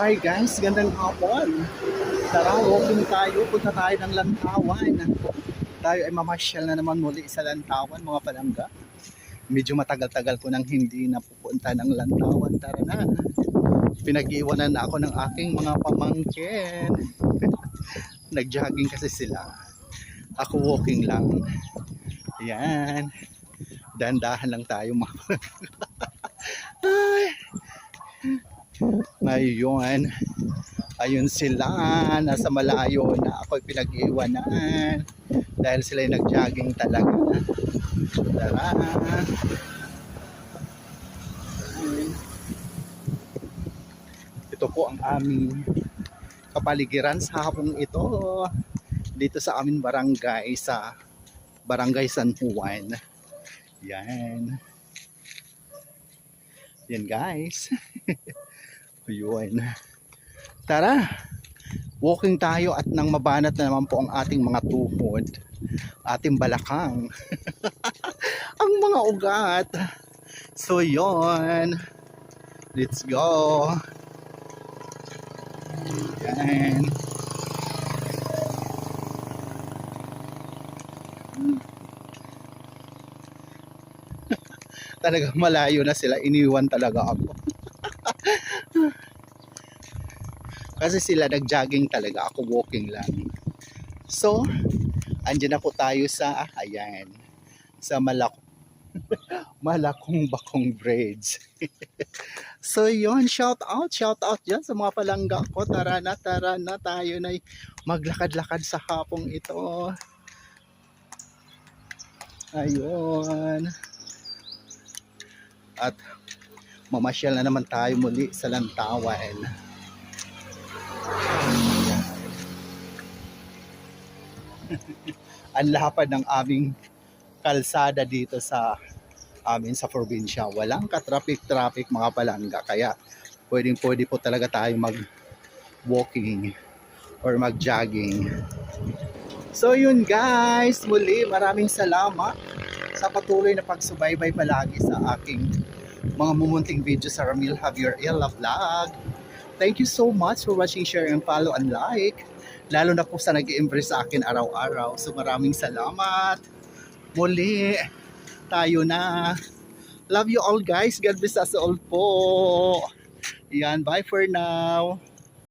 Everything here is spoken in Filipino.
Hi guys, gandang hapon. Tara, walking tayo. Punta tayo ng Lantawan. Tayo ay mamasyal na naman muli sa Lantawan, mga palangga. Medyo matagal-tagal ko nang hindi napupunta ng Lantawan. Tara na. Pinag-iwanan na ako ng aking mga pamangkin. Nag-jogging kasi sila. Ako walking lang. Ayan. Dahan-dahan lang tayo, mga palangga. Ay. Ngayon, ayun sila, nasa malayo na ako'y pinag-iwanan dahil sila'y nag-jogging talaga. Tara. Ito po ang aming kapaligiran sa hapong ito dito sa aming barangay, sa Barangay San Juan. Yan. Yan guys. Yun. Tara, walking tayo at nang mabanat na naman po ang ating mga tuhod, ating balakang, ang mga ugat. So yun, let's go. Yan. Talagang malayo na sila, iniwan talaga ako. Kasi sila nag-jogging talaga, ako walking lang. So, andyan ako tayo sa, ayan, sa Malakong Bakong Bridge. So yun, shout out dyan sa mga palangga ko. Tara na tayo na maglakad-lakad sa hapong ito. Ayun. At mamasyal na naman tayo muli sa Lantawan. Ang lapad ng aming kalsada dito sa amin sa probinsya. Walang ka-traffic mga palangga. Kaya pwede po talaga tayo mag-walking or mag-jogging. So yun guys, muli maraming salamat sa patuloy na pagsubaybay palagi sa aking mga mumunting video sa Ramil Javier Ella Vlog. Thank you so much for watching, share, and follow and like. Lalo na po sa nag-i-impress sa akin araw-araw. So maraming salamat. Muli, tayo na. Love you all guys. God bless us all po. Yan, bye for now.